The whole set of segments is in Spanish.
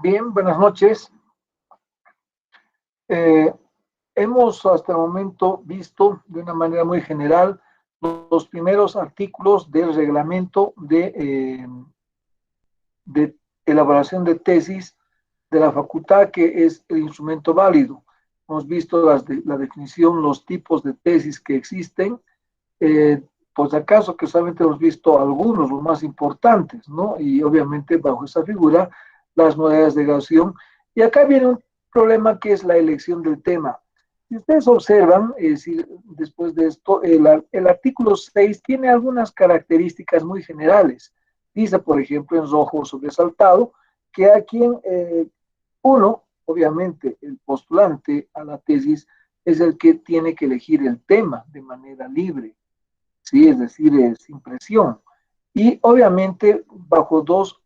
Bien, buenas noches. Eh, Hemos hasta el momento visto de una manera muy general los primeros artículos del reglamento de elaboración de tesis de la facultad, que es el instrumento válido. Hemos visto la definición, los tipos de tesis que existen. Eh, pues acaso que solamente hemos visto algunos, los más importantes, ¿no? Y obviamente bajo esa figura, las modalidades de graduación. Y acá viene un problema que es la elección del tema. Si ustedes observan, después de esto, el artículo 6 tiene algunas características muy generales. Dice, por ejemplo, en rojo sobresaltado, que a quien uno, obviamente, el postulante a la tesis es el que tiene que elegir el tema de manera libre, ¿sí? Es decir, sin presión. Y obviamente bajo dos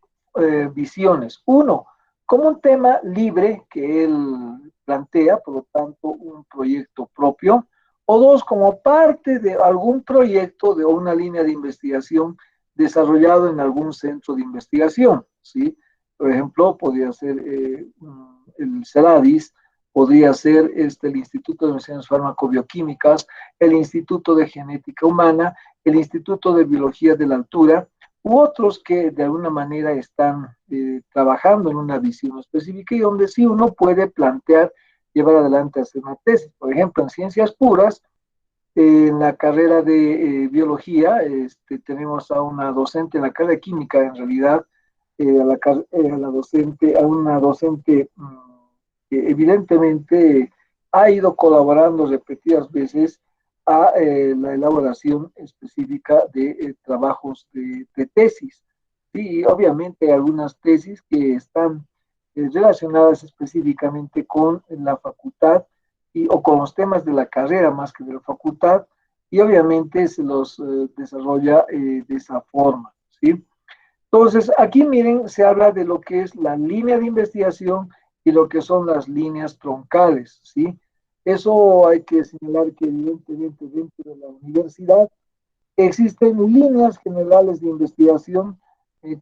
visiones. Uno, como un tema libre que él plantea, por lo tanto, un proyecto propio. O dos, como parte de algún proyecto de una línea de investigación desarrollado en algún centro de investigación, ¿sí? Por ejemplo, podría ser el CELADIS, podría ser el Instituto de Investigaciones Farmacobioquímicas, el Instituto de Genética Humana, el Instituto de Biología de la Altura, u otros que de alguna manera están trabajando en una visión específica y donde sí uno puede plantear, llevar adelante, hacer una tesis. Por ejemplo, en ciencias puras, en la carrera de biología, tenemos a una docente en la carrera de química, en realidad, a una docente que evidentemente ha ido colaborando repetidas veces a la elaboración específica de trabajos de tesis. Sí, y obviamente hay algunas tesis que están relacionadas específicamente con la facultad o con los temas de la carrera más que de la facultad, y obviamente se los desarrolla de esa forma, ¿sí? Entonces, aquí miren, se habla de lo que es la línea de investigación y lo que son las líneas troncales, ¿sí? Eso hay que señalar que evidentemente dentro de la universidad existen líneas generales de investigación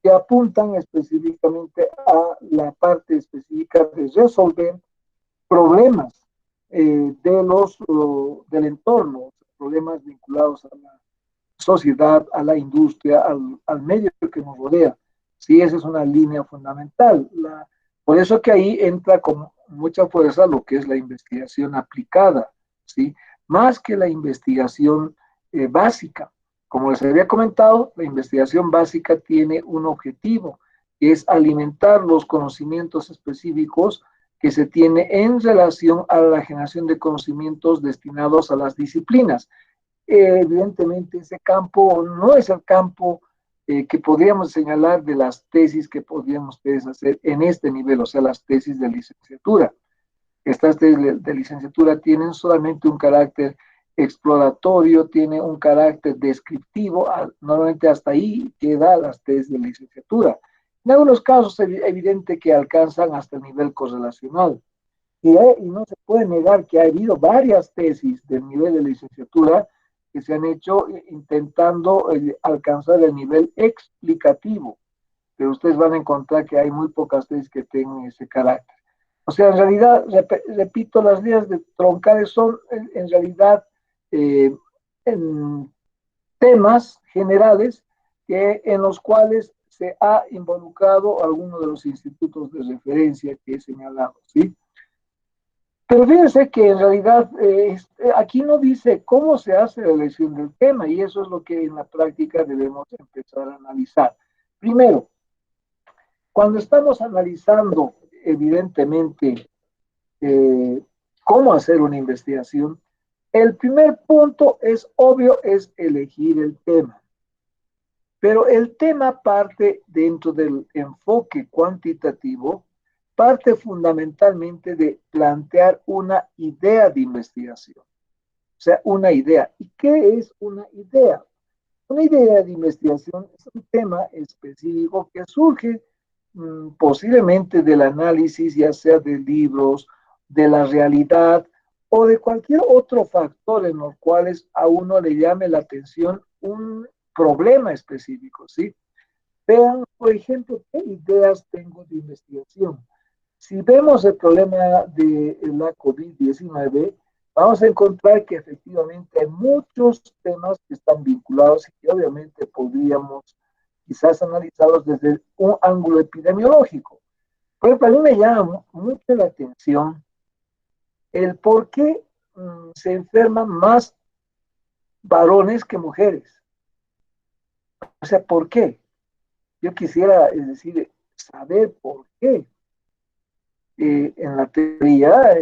que apuntan específicamente a la parte específica de resolver problemas del entorno, problemas vinculados a la sociedad, a la industria, al medio que nos rodea. Sí, esa es una línea fundamental. Por eso que ahí entra con mucha fuerza lo que es la investigación aplicada, ¿sí? Más que la investigación básica. Como les había comentado, la investigación básica tiene un objetivo, que es alimentar los conocimientos específicos que se tiene en relación a la generación de conocimientos destinados a las disciplinas. Evidentemente ese campo no es el campo que podríamos señalar de las tesis que podríamos ustedes hacer en este nivel, o sea, las tesis de licenciatura. Estas de licenciatura tienen solamente un carácter exploratorio, tiene un carácter descriptivo, normalmente hasta ahí queda las tesis de licenciatura. En algunos casos es evidente que alcanzan hasta el nivel correlacional. Y no se puede negar que ha habido varias tesis del nivel de licenciatura que se han hecho intentando alcanzar el nivel explicativo, pero ustedes van a encontrar que hay muy pocas tesis que tengan ese carácter. O sea, en realidad, repito, las líneas de troncales son en realidad eh, en temas generales en los cuales se ha involucrado alguno de los institutos de referencia que he señalado, ¿sí? Pero fíjense que en realidad aquí no dice cómo se hace la elección del tema, y eso es lo que en la práctica debemos empezar a analizar. Primero, cuando estamos analizando evidentemente eh, cómo hacer una investigación, el primer punto es obvio, es elegir el tema. Pero el tema parte dentro del enfoque cuantitativo, parte fundamentalmente de plantear una idea de investigación. O sea, una idea. ¿Y qué es una idea? Una idea de investigación es un tema específico que surge posiblemente del análisis, ya sea de libros, de la realidad o de cualquier otro factor en los cuales a uno le llame la atención un problema específico, ¿sí? Vean, por ejemplo, qué ideas tengo de investigación. Si vemos el problema de la COVID-19, vamos a encontrar que efectivamente hay muchos temas que están vinculados y que obviamente podríamos quizás analizarlos desde un ángulo epidemiológico. Por ejemplo, a mí me llama mucho la atención el por qué se enferman más varones que mujeres. O sea, ¿por qué? Yo quisiera, es decir, saber por qué. En la teoría,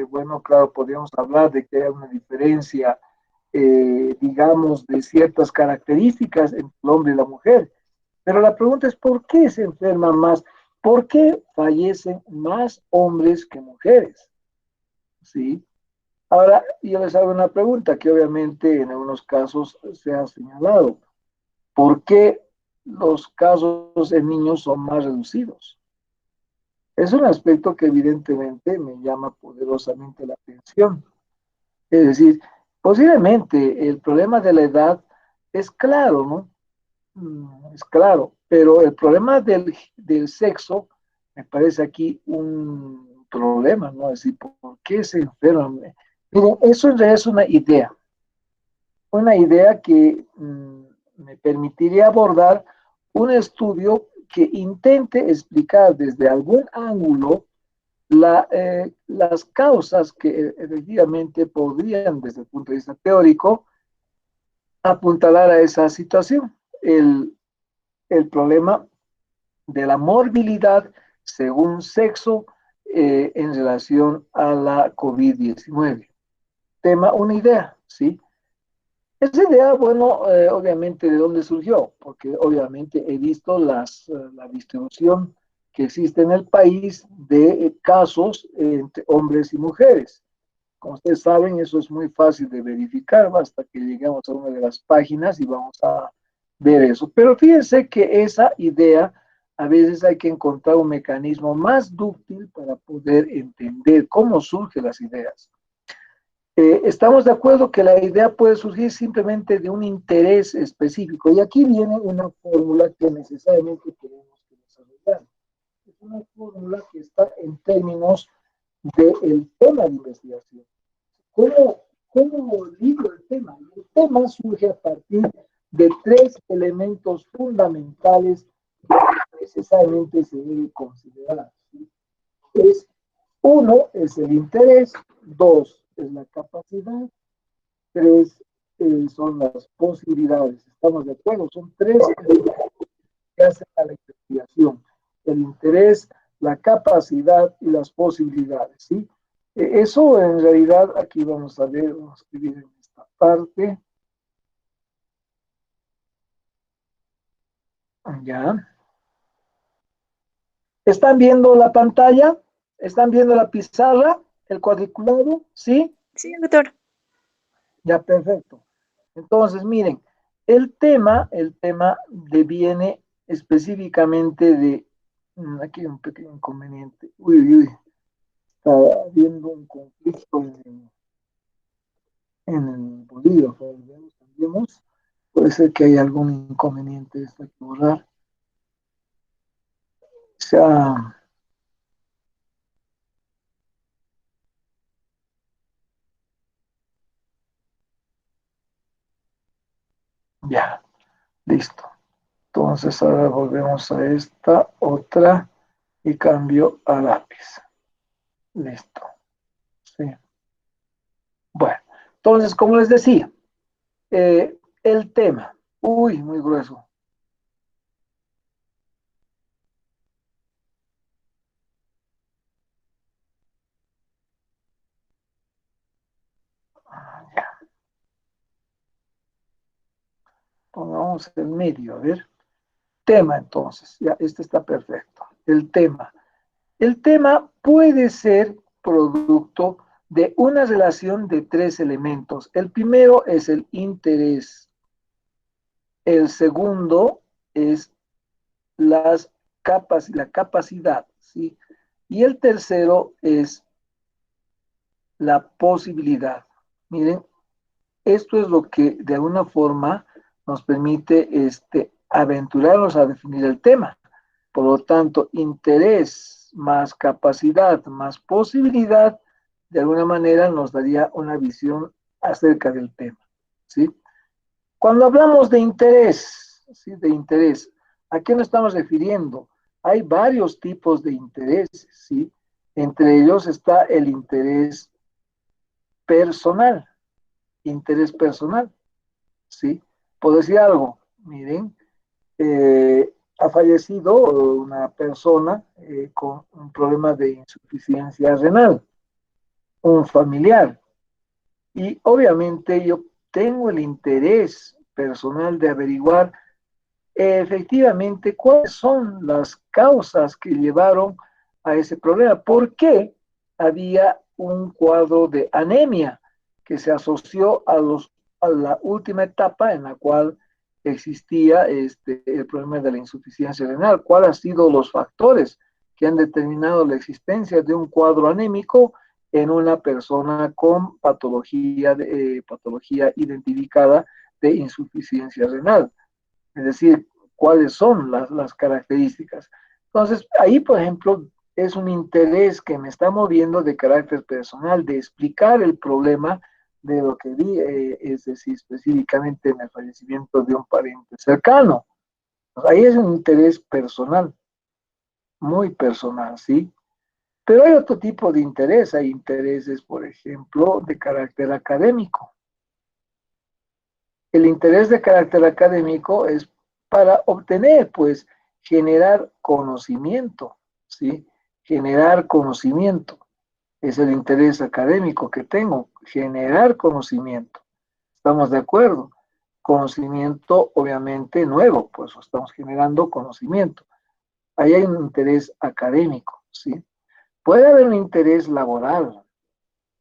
bueno, claro, podríamos hablar de que hay una diferencia, digamos, de ciertas características entre el hombre y la mujer, pero la pregunta es, ¿por qué se enferman más? ¿Por qué fallecen más hombres que mujeres? ¿Sí? Ahora, yo les hago una pregunta que obviamente en algunos casos se ha señalado. ¿Por qué los casos en niños son más reducidos? Es un aspecto que evidentemente me llama poderosamente la atención. Es decir, posiblemente el problema de la edad es claro, ¿no? Es claro, pero el problema del sexo me parece aquí un problema, ¿no? Es decir, ¿por qué se enferman? Miren, eso en realidad es una idea que me permitiría abordar un estudio que intente explicar desde algún ángulo las causas que efectivamente podrían, desde el punto de vista teórico, apuntalar a esa situación. El problema de la morbilidad según sexo en relación a la COVID-19. Tema, una idea, ¿sí? Esa idea, bueno, obviamente, ¿de dónde surgió? Porque obviamente he visto la distribución que existe en el país de casos entre hombres y mujeres. Como ustedes saben, eso es muy fácil de verificar, basta que lleguemos a una de las páginas y vamos a ver eso. Pero fíjense que esa idea, a veces hay que encontrar un mecanismo más dúctil para poder entender cómo surgen las ideas. Estamos de acuerdo que la idea puede surgir simplemente de un interés específico. Y aquí viene una fórmula que necesariamente tenemos que desarrollar. Es una fórmula que está en términos del tema de investigación. ¿Cómo libro el tema? El tema surge a partir de tres elementos fundamentales que necesariamente se deben considerar. ¿Sí? Es, uno es el interés, dos es la capacidad, tres son las posibilidades. ¿Estamos de acuerdo? Son tres que hacen a la investigación. El interés, la capacidad y las posibilidades. ¿Sí? Eso en realidad aquí vamos a ver, vamos a escribir en esta parte. Ya. ¿Están viendo la pantalla? ¿Están viendo la pizarra? ¿El cuadriculado? ¿Sí? Sí, doctor. Ya, perfecto. Entonces, miren, el tema deviene específicamente de, aquí hay un pequeño inconveniente. Uy, uy, uy, está habiendo un conflicto en el bolígrafo. Cambiemos. Puede ser que haya algún inconveniente, esto hay que borrar. O sea, ya, listo. Entonces ahora volvemos a esta otra y cambio a lápiz. Listo. Sí. Bueno, entonces, como les decía, el tema. Uy, muy grueso. Ya, pongamos el medio, a ver. Tema, entonces. Ya, este está perfecto. El tema. El tema puede ser producto de una relación de tres elementos. El primero es el interés. El segundo es la capacidad, ¿sí? Y el tercero es la posibilidad. Miren, esto es lo que de alguna forma nos permite aventurarnos a definir el tema. Por lo tanto, interés más capacidad más posibilidad, de alguna manera nos daría una visión acerca del tema, ¿sí? Cuando hablamos de interés, ¿sí? De interés, ¿a qué nos estamos refiriendo? Hay varios tipos de intereses, ¿sí? Entre ellos está el interés personal, ¿sí? Por decir algo, miren, ha fallecido una persona con un problema de insuficiencia renal, un familiar, y obviamente yo tengo el interés personal de averiguar efectivamente cuáles son las causas que llevaron a ese problema, por qué había un cuadro de anemia que se asoció a la última etapa en la cual existía el problema de la insuficiencia renal, cuáles han sido los factores que han determinado la existencia de un cuadro anémico en una persona con patología identificada de insuficiencia renal. Es decir, cuáles son las características. Entonces, ahí, por ejemplo, es un interés que me está moviendo de carácter personal, de explicar el problema de lo que vi, es decir, específicamente en el fallecimiento de un pariente cercano. Pues ahí es un interés personal, muy personal, ¿sí? Pero hay otro tipo de interés, hay intereses, por ejemplo, de carácter académico. El interés de carácter académico es para obtener, pues, generar conocimiento, ¿sí? Generar conocimiento. Es el interés académico que tengo, generar conocimiento. ¿Estamos de acuerdo? Conocimiento, obviamente, nuevo, pues estamos generando conocimiento. Ahí hay un interés académico, ¿sí? Puede haber un interés laboral,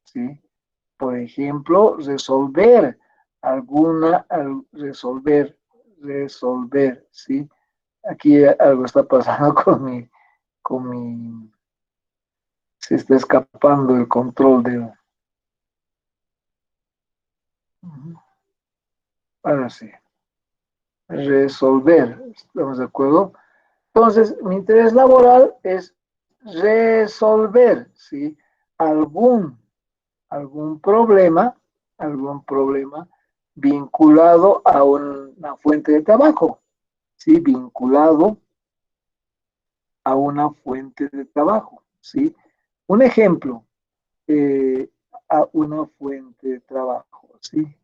¿sí? Por ejemplo, resolver, ¿sí? Aquí algo está pasando con mi, se está escapando el control del, ahora sí, resolver, ¿estamos de acuerdo? Entonces, mi interés laboral es resolver, ¿sí? Algún, algún problema, algún problema vinculado a una fuente de trabajo, ¿sí? Vinculado a una fuente de trabajo, ¿sí? Un ejemplo, a una fuente de trabajo, ¿sí?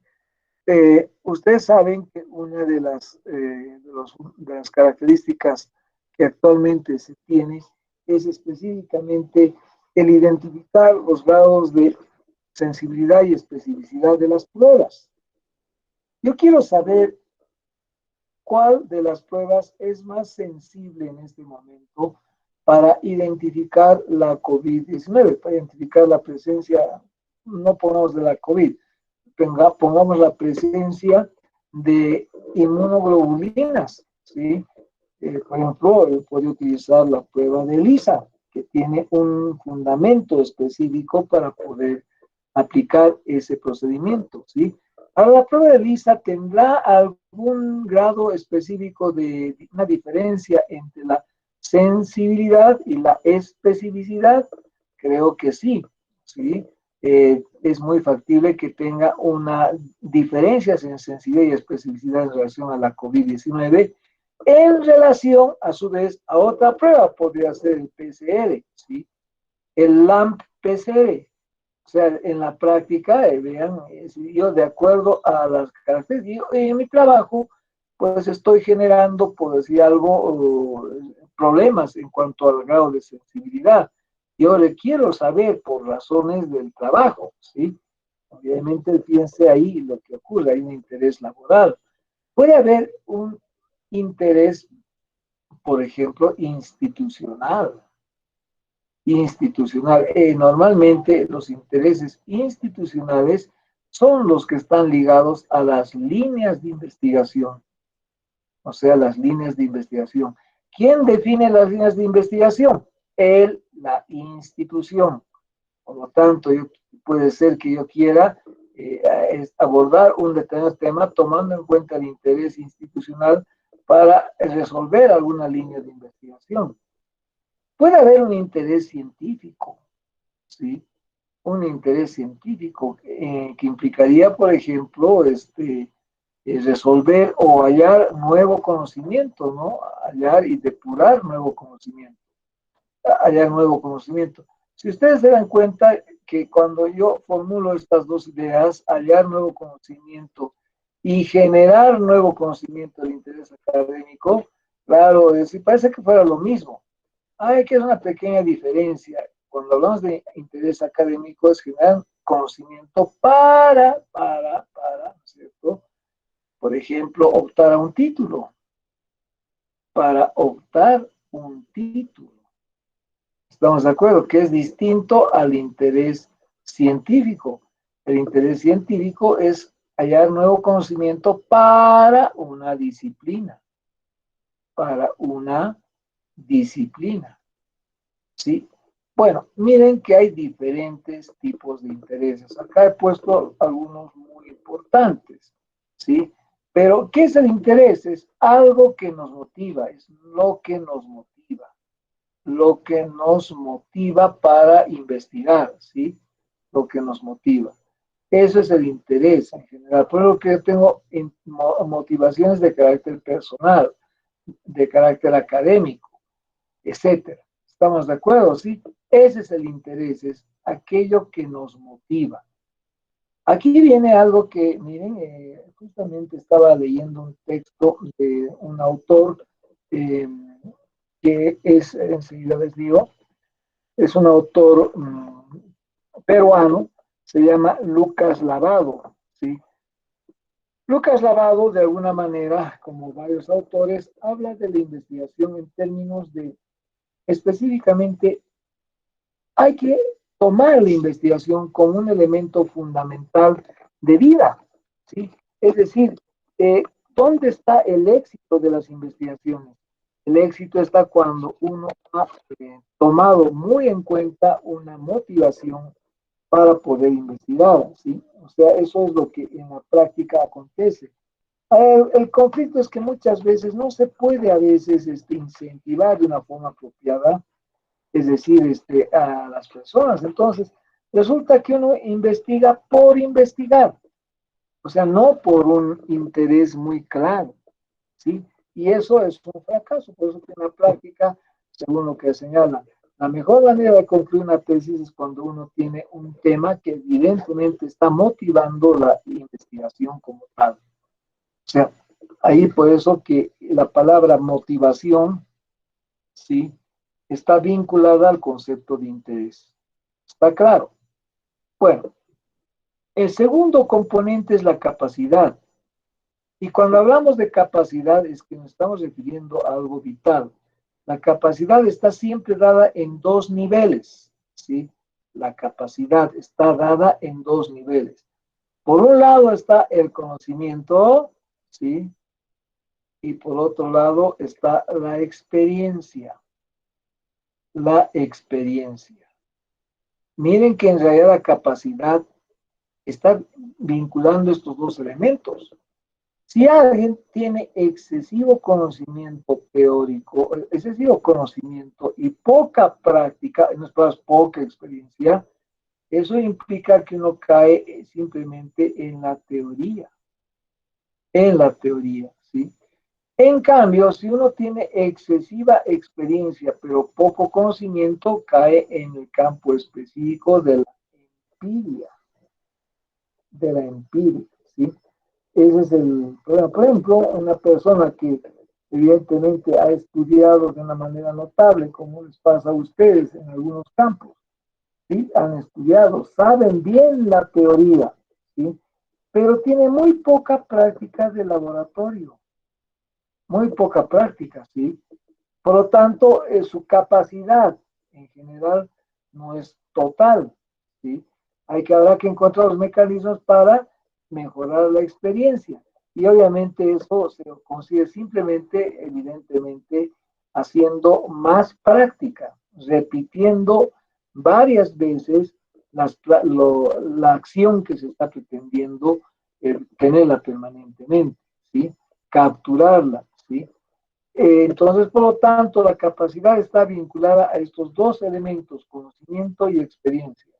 Ustedes saben que una de las características que actualmente se tiene es específicamente el identificar los grados de sensibilidad y especificidad de las pruebas. Yo quiero saber cuál de las pruebas es más sensible en este momento para identificar la COVID-19, para identificar la presencia, no pongamos de la COVID, pongamos la presencia de inmunoglobulinas, ¿sí? Por ejemplo, puede utilizar la prueba de ELISA, que tiene un fundamento específico para poder aplicar ese procedimiento, ¿sí? Ahora, la prueba de ELISA tendrá algún grado específico de una diferencia entre la sensibilidad y la especificidad. Creo que sí, ¿sí? Es muy factible que tenga una diferencia en sensibilidad y especificidad en relación a la COVID-19 en relación, a su vez, a otra prueba, podría ser el PCR, ¿sí? El LAMP-PCR. O sea, en la práctica, vean, yo de acuerdo a las características, en mi trabajo, pues estoy generando, por decir algo, problemas en cuanto al grado de sensibilidad. Yo le quiero saber por razones del trabajo, ¿sí? Obviamente, fíjense ahí lo que ocurre, hay un interés laboral. Puede haber un interés, por ejemplo, institucional. Normalmente los intereses institucionales son los que están ligados a las líneas de investigación, o sea, las líneas de investigación. ¿Quién define las líneas de investigación? La institución. Por lo tanto, puede ser que yo quiera abordar un determinado tema tomando en cuenta el interés institucional para resolver alguna línea de investigación. Puede haber un interés científico, ¿sí? Un interés científico que implicaría, por ejemplo, resolver o hallar nuevo conocimiento, ¿no? Hallar y depurar nuevo conocimiento. Hallar nuevo conocimiento. Si ustedes se dan cuenta que cuando yo formulo estas dos ideas, hallar nuevo conocimiento y generar nuevo conocimiento de interés académico, claro, parece que fuera lo mismo. Hay que es una pequeña diferencia. Cuando hablamos de interés académico es generar conocimiento ¿no es cierto? Por ejemplo, optar a un título. Para optar un título. Estamos de acuerdo que es distinto al interés científico. El interés científico es hallar nuevo conocimiento para una disciplina. Para una disciplina. ¿Sí? Bueno, miren que hay diferentes tipos de intereses. Acá he puesto algunos muy importantes, ¿sí? Pero, ¿qué es el interés? Es algo que nos motiva, es lo que nos motiva para investigar, ¿sí? Lo que nos motiva. Eso es el interés en general. Por lo que yo tengo motivaciones de carácter personal, de carácter académico, etcétera. ¿Estamos de acuerdo? ¿Sí? Ese es el interés, es aquello que nos motiva. Aquí viene algo que, miren, justamente estaba leyendo un texto de un autor que es, enseguida les digo, es un autor peruano, se llama Lucas Lavado, ¿sí? Lucas Lavado, de alguna manera, como varios autores, habla de la investigación en términos de específicamente hay que tomar la investigación como un elemento fundamental de vida, ¿sí? Es decir, ¿dónde está el éxito de las investigaciones? El éxito está cuando uno ha tomado muy en cuenta una motivación para poder investigar, ¿sí? O sea, eso es lo que en la práctica acontece. El conflicto es que muchas veces no se puede a veces incentivar de una forma apropiada, es decir, a las personas. Entonces, resulta que uno investiga por investigar, o sea, no por un interés muy claro, ¿sí? Y eso es un fracaso, por eso que en la práctica, según lo que señala, la mejor manera de concluir una tesis es cuando uno tiene un tema que evidentemente está motivando la investigación como tal. O sea, ahí por eso que la palabra motivación, ¿sí? Está vinculada al concepto de interés. ¿Está claro? Bueno, el segundo componente es la capacidad. Y cuando hablamos de capacidad es que nos estamos refiriendo a algo vital. La capacidad está siempre dada en dos niveles, ¿sí? La capacidad está dada en dos niveles. Por un lado está el conocimiento, ¿sí? Y por otro lado está la experiencia. La experiencia. Miren que en realidad la capacidad está vinculando estos dos elementos. Si alguien tiene excesivo conocimiento teórico, excesivo conocimiento y poca práctica, en otras palabras, poca experiencia, eso implica que uno cae simplemente en la teoría, ¿sí? En cambio, si uno tiene excesiva experiencia pero poco conocimiento, cae en el campo específico empiria, de la empiria, ¿sí? Ese es el problema. Por ejemplo, una persona que evidentemente ha estudiado de una manera notable, como les pasa a ustedes en algunos campos, ¿sí? Han estudiado, saben bien la teoría, ¿sí? Pero tiene muy poca práctica de laboratorio, muy poca práctica, ¿sí? Por lo tanto, su capacidad en general no es total, ¿sí? Habrá que encontrar los mecanismos para mejorar la experiencia. Y obviamente eso se consigue simplemente, evidentemente, haciendo más práctica, repitiendo varias veces la acción que se está pretendiendo tenerla permanentemente, ¿sí? Capturarla, ¿sí? Entonces, por lo tanto, la capacidad está vinculada a estos dos elementos, conocimiento y experiencia,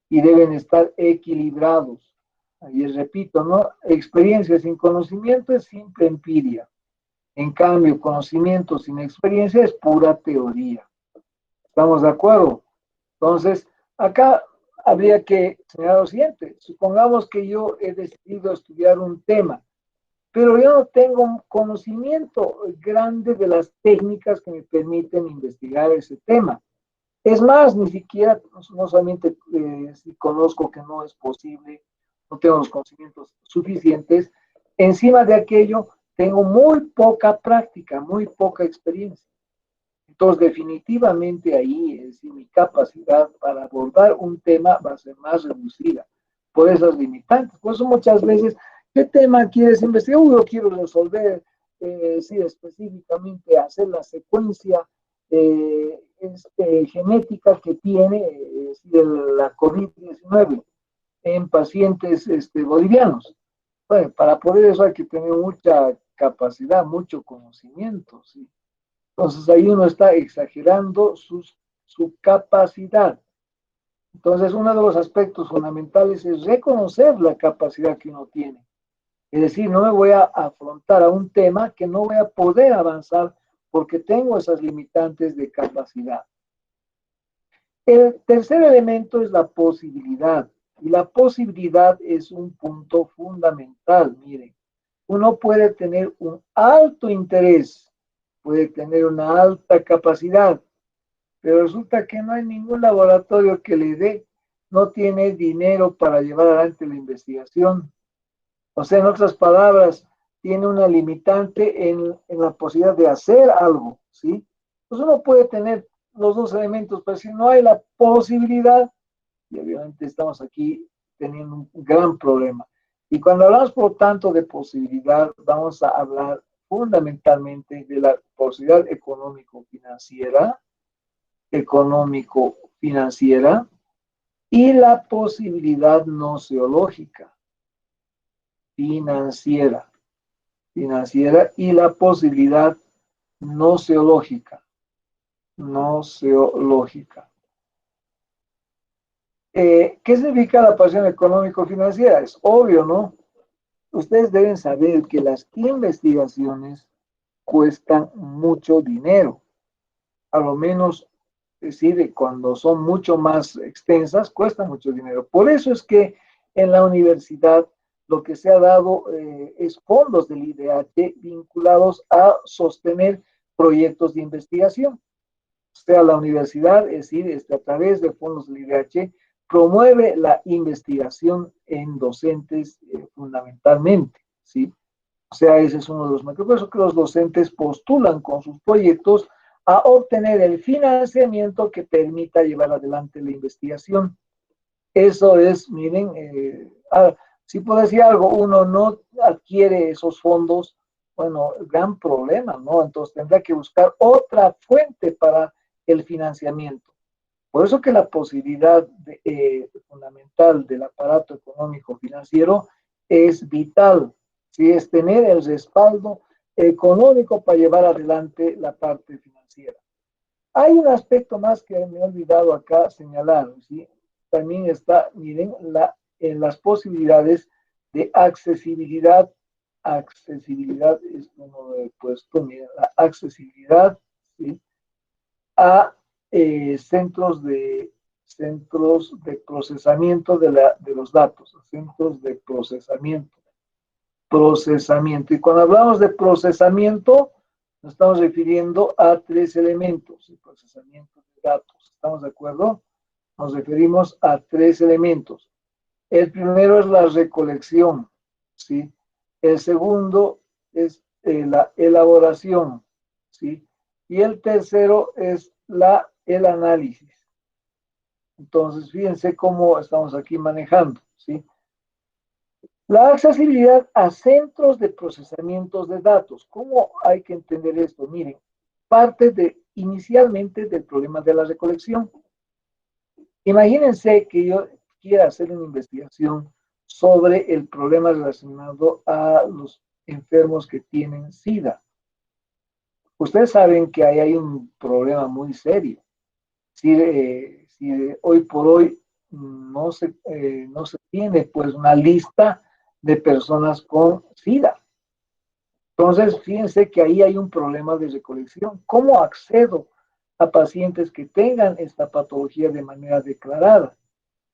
y deben estar equilibrados. Ahí repito, ¿no? Experiencia sin conocimiento es simple empiria. En cambio, conocimiento sin experiencia es pura teoría. ¿Estamos de acuerdo? Entonces, acá habría que señalar lo siguiente. Supongamos que yo he decidido estudiar un tema, pero yo no tengo un conocimiento grande de las técnicas que me permiten investigar ese tema. Es más, ni siquiera, no solamente si conozco que no es posible, no tengo los conocimientos suficientes, encima de aquello tengo muy poca práctica, muy poca experiencia. Entonces, definitivamente ahí mi capacidad para abordar un tema va a ser más reducida por esas limitantes. Por eso muchas veces, ¿qué tema quieres investigar? Yo quiero resolver, sí, específicamente hacer la secuencia genética que tiene de la COVID-19 en pacientes bolivianos. Bueno, para poder eso hay que tener mucha capacidad, mucho conocimiento, ¿sí? Entonces ahí uno está exagerando su capacidad. Entonces uno de los aspectos fundamentales es reconocer la capacidad que uno tiene. Es decir, no me voy a afrontar a un tema que no voy a poder avanzar porque tengo esas limitantes de capacidad. El tercer elemento es la posibilidad. Y la posibilidad es un punto fundamental. Miren, uno puede tener un alto interés, puede tener una alta capacidad, pero resulta que no hay ningún laboratorio que le dé, no tiene dinero para llevar adelante la investigación. O sea, en otras palabras, tiene una limitante en la posibilidad de hacer algo, ¿sí? Pues uno puede tener los dos elementos, pero si no hay la posibilidad, y obviamente estamos aquí teniendo un gran problema. Y cuando hablamos, por tanto, de posibilidad, vamos a hablar fundamentalmente de la posibilidad económico-financiera y la posibilidad noceológica, financiera y la posibilidad noceológica, noceológica. ¿Qué significa la pasión económico-financiera? Es obvio, ¿no? Ustedes deben saber que las investigaciones cuestan mucho dinero, a lo menos, es decir, cuando son mucho más extensas, cuestan mucho dinero. Por eso es que en la universidad lo que se ha dado es fondos del IDH vinculados a sostener proyectos de investigación. O sea, la universidad, es decir, a través de fondos del IDH, promueve la investigación en docentes fundamentalmente, ¿sí? O sea, ese es uno de los métodos. Por eso que los docentes postulan con sus proyectos a obtener el financiamiento que permita llevar adelante la investigación. Eso es, miren, si puedo decir algo, uno no adquiere esos fondos, bueno, gran problema, ¿no? Entonces tendrá que buscar otra fuente para el financiamiento. Por eso que la posibilidad fundamental del aparato económico financiero es vital, ¿sí? Es tener el respaldo económico para llevar adelante la parte financiera. Hay un aspecto más que me he olvidado acá señalar, ¿sí? También está, miren, en las posibilidades de accesibilidad. Accesibilidad es como he puesto, miren, la accesibilidad, ¿sí? A centros de procesamiento de los datos, centros de procesamiento. Y cuando hablamos de procesamiento, nos estamos refiriendo a tres elementos, el procesamiento de datos. ¿Estamos de acuerdo? Nos referimos a tres elementos. El primero es la recolección, ¿sí? El segundo es la elaboración, ¿sí? Y el tercero es el análisis. Entonces, fíjense cómo estamos aquí manejando, ¿sí? La accesibilidad a centros de procesamiento de datos. ¿Cómo hay que entender esto? Miren, parte inicialmente del problema de la recolección. Imagínense que yo quiera hacer una investigación sobre el problema relacionado a los enfermos que tienen SIDA. Ustedes saben que ahí hay un problema muy serio. Si hoy por hoy no se tiene pues una lista de personas con SIDA. Entonces, fíjense que ahí hay un problema de recolección. ¿Cómo accedo a pacientes que tengan esta patología de manera declarada?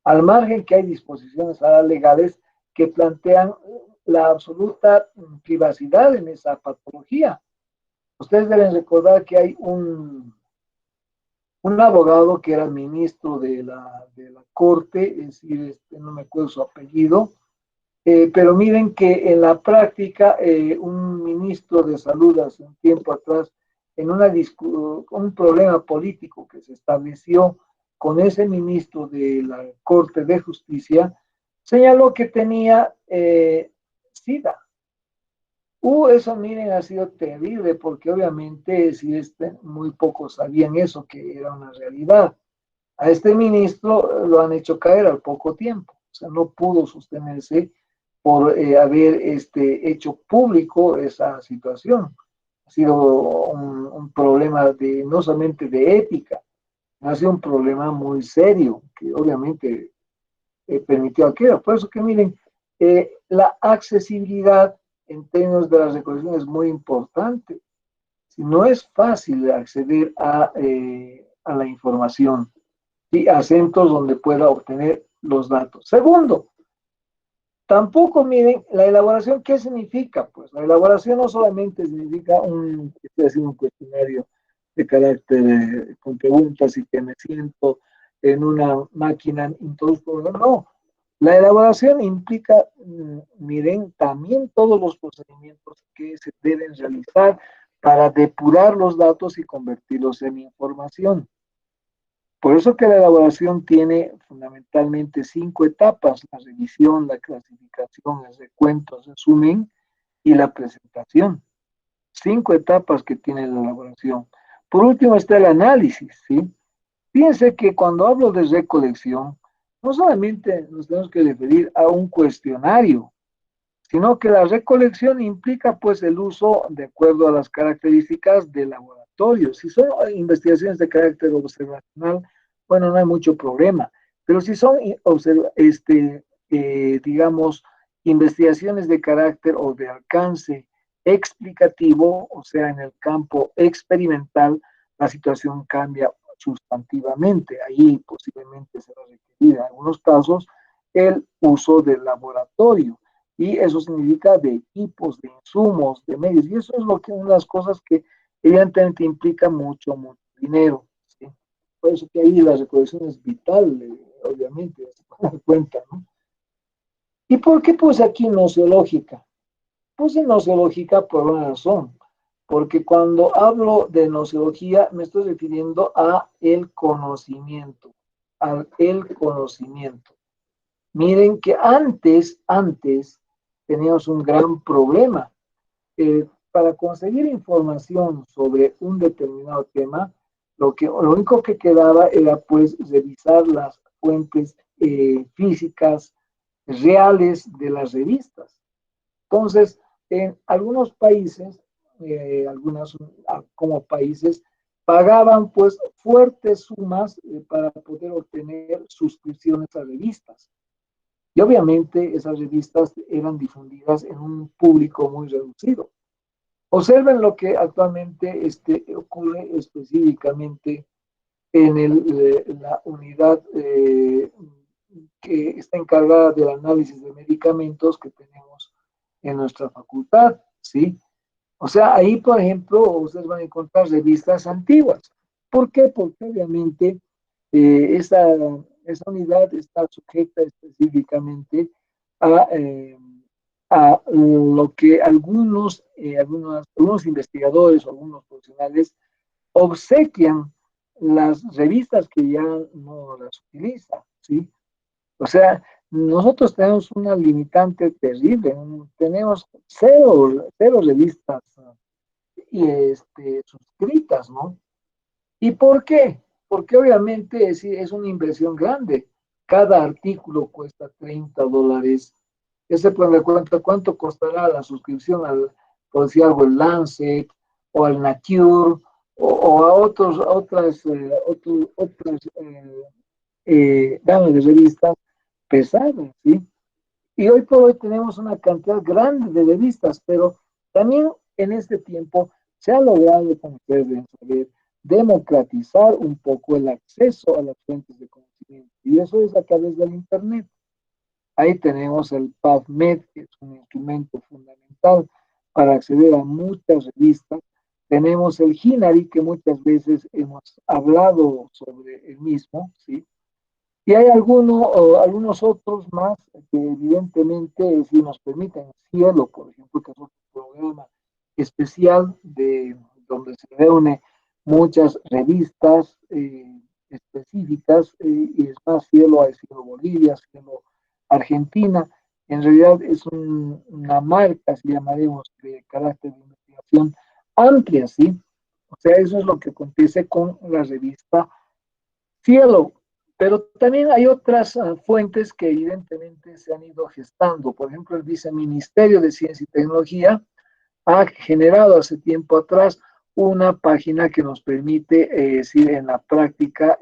Al margen que hay disposiciones legales que plantean la absoluta privacidad en esa patología. Ustedes deben recordar que hay un abogado que era ministro de la Corte, es decir, no me acuerdo su apellido, pero miren que en la práctica un ministro de salud hace un tiempo atrás, en un problema político que se estableció con ese ministro de la Corte de Justicia, señaló que tenía SIDA. Eso miren, ha sido terrible porque obviamente si muy pocos sabían eso, que era una realidad. A este ministro lo han hecho caer al poco tiempo, o sea, no pudo sostenerse por haber hecho público esa situación. Ha sido un problema no solamente de ética, ha sido un problema muy serio que obviamente permitió aquello. Por eso que miren, la accesibilidad en términos de la recolección es muy importante. Si no es fácil acceder a la información y a centros donde pueda obtener los datos. Segundo, tampoco miren la elaboración, ¿qué significa? Pues la elaboración no solamente significa un cuestionario de carácter con preguntas y que me siento en una máquina, introduzco, no. La elaboración implica, miren, también todos los procedimientos que se deben realizar para depurar los datos y convertirlos en información. Por eso que la elaboración tiene fundamentalmente 5 etapas: la revisión, la clasificación, el recuento, el resumen y la presentación. 5 etapas que tiene la elaboración. Por último está el análisis, ¿sí? Fíjense que cuando hablo de recolección, no solamente nos tenemos que referir a un cuestionario, sino que la recolección implica pues el uso de acuerdo a las características del laboratorio. Si son investigaciones de carácter observacional, bueno, no hay mucho problema, pero si son, digamos, investigaciones de carácter o de alcance explicativo, o sea, en el campo experimental, la situación cambia sustantivamente. Ahí posiblemente se va a requerir en algunos casos el uso del laboratorio y eso significa de equipos, de insumos, de medios, y eso es lo que una de las cosas que evidentemente implica mucho, mucho dinero, ¿sí? Por eso que ahí la recolección es vital, obviamente, se puede dar cuenta, ¿no? ¿Y por qué pues aquí noceológica? Puse noceológica por una razón, porque cuando hablo de noceología me estoy refiriendo a el conocimiento, al el conocimiento. Miren que antes teníamos un gran problema. Para conseguir información sobre un determinado tema, lo único que quedaba era pues revisar las fuentes físicas reales de las revistas. Entonces, en algunos países, algunas como países, pagaban pues fuertes sumas para poder obtener suscripciones a revistas. Y obviamente esas revistas eran difundidas en un público muy reducido. Observen lo que actualmente ocurre específicamente en la unidad que está encargada del análisis de medicamentos que tenemos en nuestra facultad, ¿sí? O sea, ahí, por ejemplo, ustedes van a encontrar revistas antiguas. ¿Por qué? Porque obviamente esa unidad está sujeta específicamente a, eh, a lo que algunos investigadores o algunos profesionales obsequian las revistas que ya no las utilizan, ¿sí? O sea, nosotros tenemos una limitante terrible, tenemos cero revistas suscritas, ¿no? ¿Y por qué? Porque obviamente es una inversión grande. Cada artículo cuesta $30. Ese pues me cuenta cuánto costará la suscripción por decir algo, el Lancet o al Nature, o a otras gamas de revistas pesadas, ¿sí? Y hoy por hoy tenemos una cantidad grande de revistas, pero también en este tiempo se ha logrado, como ustedes deben saber, democratizar un poco el acceso a las fuentes de conocimiento. Y eso es a través del Internet. Ahí tenemos el PubMed, que es un instrumento fundamental para acceder a muchas revistas. Tenemos el Hinari, que muchas veces hemos hablado sobre el mismo, ¿sí? Y hay algunos otros más que evidentemente sí nos permiten. Cielo, por ejemplo, que es un programa especial donde se reúne muchas revistas específicas, y es más, Cielo hay Cielo Bolivia, Cielo Argentina. En realidad es una marca, si llamaremos, de carácter de investigación amplia, ¿sí? O sea, eso es lo que acontece con la revista Cielo, pero también hay otras fuentes que evidentemente se han ido gestando. Por ejemplo, el Viceministerio de Ciencia y Tecnología ha generado hace tiempo atrás una página que nos permite, decir, en la práctica,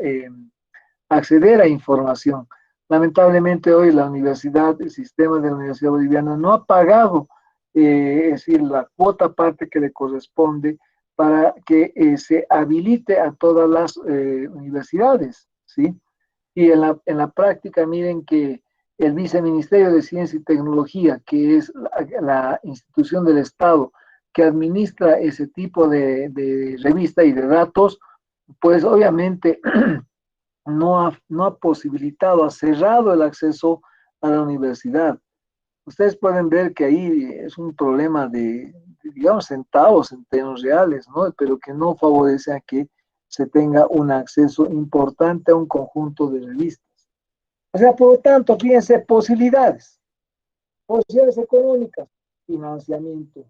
acceder a información. Lamentablemente hoy la universidad, el sistema de la Universidad Boliviana no ha pagado, es decir, la cuota parte que le corresponde para que se habilite a todas las universidades, ¿sí? Y en la práctica, miren que el Viceministerio de Ciencia y Tecnología, que es la institución del Estado que administra ese tipo de revista y de datos, pues obviamente no ha posibilitado, ha cerrado el acceso a la universidad. Ustedes pueden ver que ahí es un problema digamos, centavos en términos reales, ¿no? Pero que no favorece a que se tenga un acceso importante a un conjunto de revistas. O sea, por lo tanto, fíjense, posibilidades económicas, financiamiento,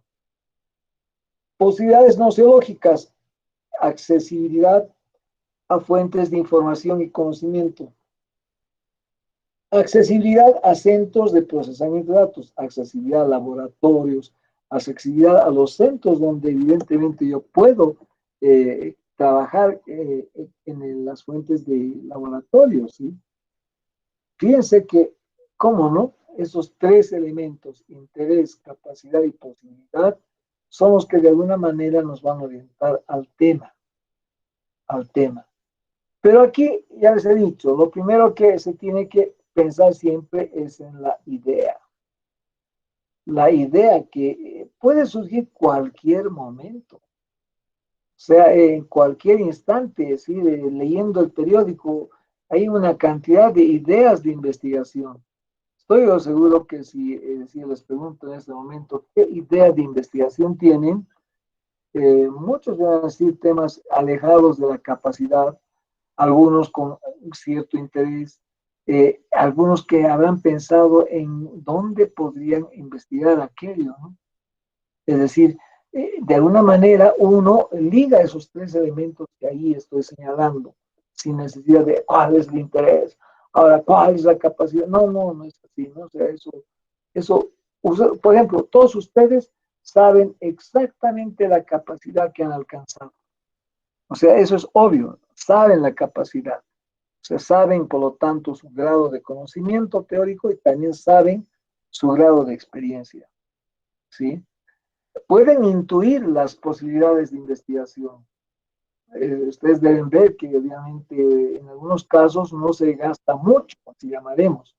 posibilidades nociológicas, accesibilidad a fuentes de información y conocimiento, accesibilidad a centros de procesamiento de datos, accesibilidad a laboratorios, accesibilidad a los centros donde evidentemente yo puedo trabajar las fuentes de laboratorios, ¿sí? Fíjense que, cómo no, esos tres elementos, interés, capacidad y posibilidad, son los que de alguna manera nos van a orientar al tema. Pero aquí ya les he dicho, lo primero que se tiene que pensar siempre es en la idea. La idea que puede surgir cualquier momento, o sea, en cualquier instante, es decir, leyendo el periódico, hay una cantidad de ideas de investigación. Estoy yo seguro que si les pregunto en este momento qué idea de investigación tienen, muchos van a decir temas alejados de la capacidad, algunos con cierto interés, algunos que habrán pensado en dónde podrían investigar aquello, ¿no? Es decir, de alguna manera uno liga esos tres elementos que ahí estoy señalando, sin necesidad de cuál es el interés, ahora cuál es la capacidad. No, no, no es así, ¿no? O sea, eso, por ejemplo, todos ustedes saben exactamente la capacidad que han alcanzado. O sea, eso es obvio, saben la capacidad. O sea, saben, por lo tanto, su grado de conocimiento teórico y también saben su grado de experiencia, ¿sí? Pueden intuir las posibilidades de investigación. Ustedes deben ver que obviamente en algunos casos no se gasta mucho, así llamaremos,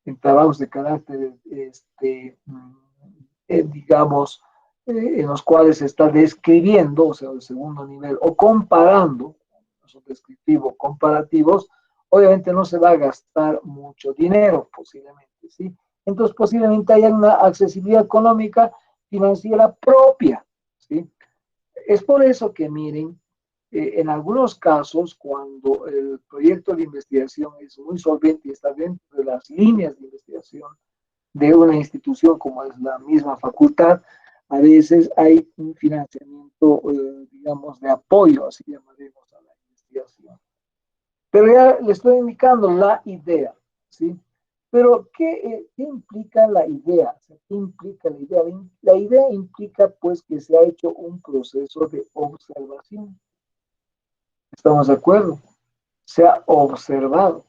en trabajos de carácter, digamos, en los cuales se está describiendo, o sea, el segundo nivel, o comparando, son descriptivos, comparativos, obviamente no se va a gastar mucho dinero, posiblemente, ¿sí? Entonces, posiblemente haya una accesibilidad económica financiera propia, ¿sí? Es por eso que, miren, en algunos casos, cuando el proyecto de investigación es muy solvente y está dentro de las líneas de investigación de una institución como es la misma facultad, a veces hay un financiamiento, digamos, de apoyo, así llamaremos a la investigación. Pero ya le estoy indicando la idea, ¿sí? Pero, ¿qué implica la idea? O sea, ¿qué implica la idea? La idea implica, pues, que se ha hecho un proceso de observación. ¿Estamos de acuerdo? Se ha observado.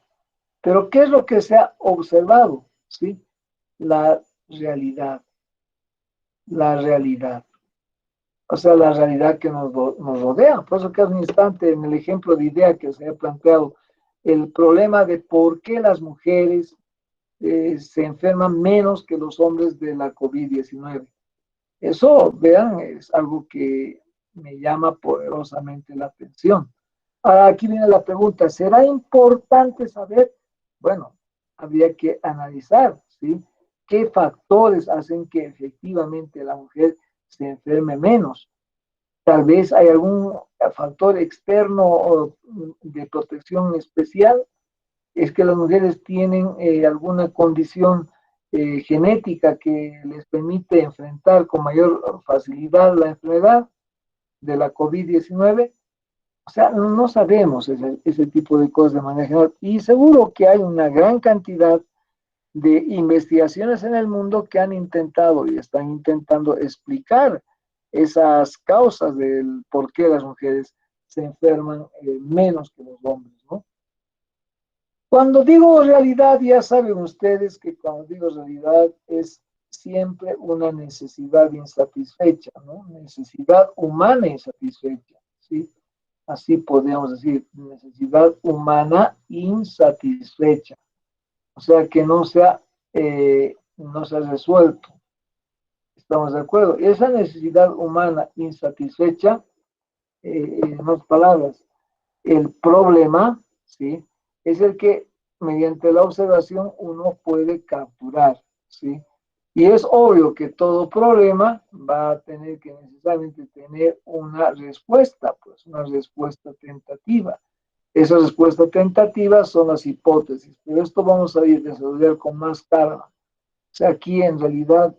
Pero, ¿qué es lo que se ha observado? ¿Sí? La realidad. La realidad. O sea, la realidad que nos rodea. Por eso que hace un instante, en el ejemplo de idea que se ha planteado, el problema de por qué las mujeres se enferman menos que los hombres de la COVID-19. Eso, vean, es algo que me llama poderosamente la atención. Ahora, aquí viene la pregunta, ¿será importante saber? Bueno, habría que analizar, ¿sí? ¿Qué factores hacen que efectivamente la mujer se enferme menos? Tal vez hay algún factor externo de protección especial. Es que las mujeres tienen alguna condición genética que les permite enfrentar con mayor facilidad la enfermedad de la COVID-19. O sea, no sabemos ese tipo de cosas de manera general. Y seguro que hay una gran cantidad de investigaciones en el mundo que han intentado y están intentando explicar esas causas del por qué las mujeres se enferman menos que los hombres, ¿no? Cuando digo realidad, ya saben ustedes que cuando digo realidad es siempre una necesidad insatisfecha, ¿no? Necesidad humana insatisfecha, ¿sí? Así podríamos decir, necesidad humana insatisfecha. O sea, que no se ha resuelto. ¿Estamos de acuerdo? Esa necesidad humana insatisfecha, en otras palabras, el problema, ¿sí? Es el que mediante la observación uno puede capturar, ¿sí? Y es obvio que todo problema va a tener que necesariamente tener una respuesta, pues una respuesta tentativa. Esas respuestas tentativas son las hipótesis, pero esto vamos a ir a desarrollar con más calma. O sea, aquí en realidad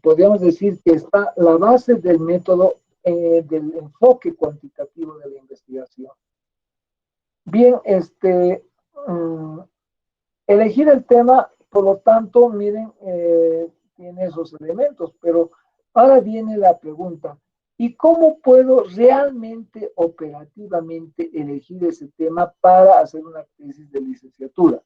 podríamos decir que está la base del método del enfoque cuantitativo de la investigación. Bien, elegir el tema, por lo tanto, miren, tiene esos elementos, pero ahora viene la pregunta, ¿y cómo puedo realmente, operativamente, elegir ese tema para hacer una tesis de licenciatura?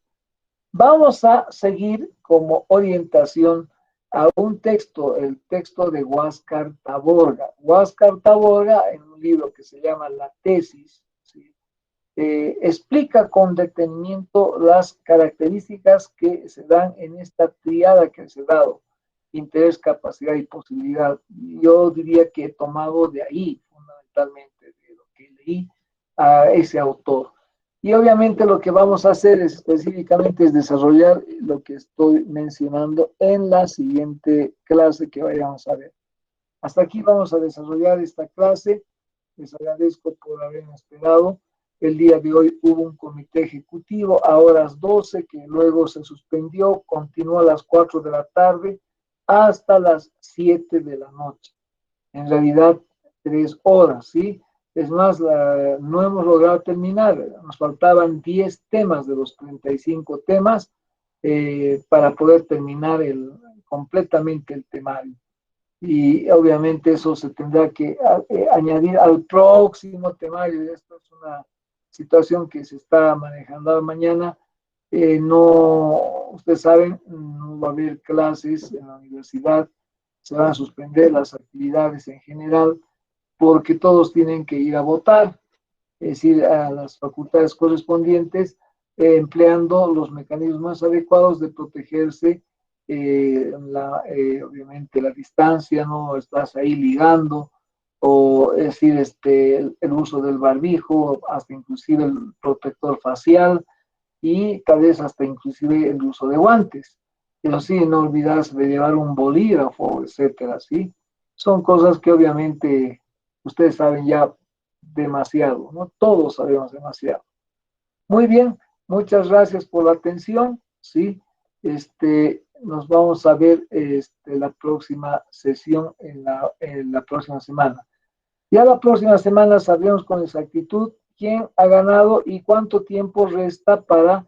Vamos a seguir como orientación a un texto, el texto de Huáscar Taborga. Huáscar Taborga, en un libro que se llama La tesis, ¿sí? Explica con detenimiento las características que se dan en esta triada que se ha dado, interés, capacidad y posibilidad. Yo diría que he tomado de ahí, fundamentalmente, de lo que leí a ese autor. Y obviamente lo que vamos a hacer es, específicamente es desarrollar lo que estoy mencionando en la siguiente clase que vayamos a ver. Hasta aquí vamos a desarrollar esta clase. Les agradezco por haberme esperado. El día de hoy hubo un comité ejecutivo a horas 12 que luego se suspendió, continuó a las 4 de la tarde hasta las 7 de la noche. En realidad, 3 horas, ¿sí? Es más, no hemos logrado terminar. Nos faltaban 10 temas de los 35 temas para poder terminar completamente el temario. Y obviamente eso se tendrá que añadir al próximo temario. Esto es una situación que se está manejando mañana. No, ustedes saben, no va a haber clases en la universidad, se van a suspender las actividades en general porque todos tienen que ir a votar, es decir, a las facultades correspondientes, empleando los mecanismos más adecuados de protegerse, obviamente la distancia, no estás ahí ligando, o es decir, el uso del barbijo, hasta inclusive el protector facial y tal vez hasta inclusive el uso de guantes. Pero sí, no olvidarse de llevar un bolígrafo, etcétera, ¿sí? Son cosas que obviamente ustedes saben ya demasiado, ¿no? Todos sabemos demasiado. Muy bien, muchas gracias por la atención, ¿sí? Nos vamos a ver la próxima sesión en la próxima semana. Ya la próxima semana sabremos con exactitud quién ha ganado y cuánto tiempo resta para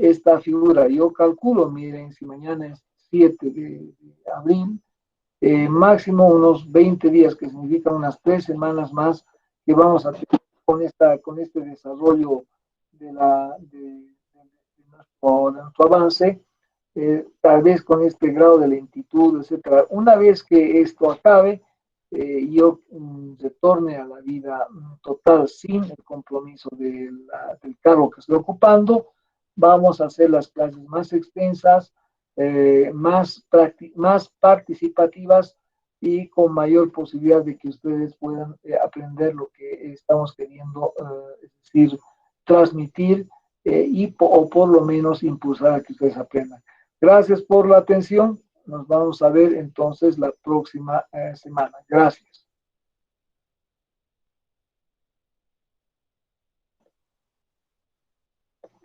esta figura. Yo calculo, miren, si mañana es 7 de abril, máximo unos 20 días, que significa unas 3 semanas más que vamos a tener con este desarrollo de nuestro avance, tal vez con este grado de lentitud, etcétera. Una vez que esto acabe, yo retorne a la vida total sin el compromiso del cargo que estoy ocupando, vamos a hacer las clases más extensas, más participativas y con mayor posibilidad de que ustedes puedan aprender lo que estamos queriendo, es decir, transmitir o por lo menos impulsar a que ustedes aprendan. Gracias por la atención. Nos vamos a ver entonces la próxima semana. Gracias.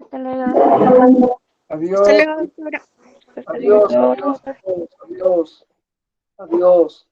Hasta luego. Adiós. Hasta luego, doctora. Hasta Adiós. luego. Adiós. Adiós. Adiós.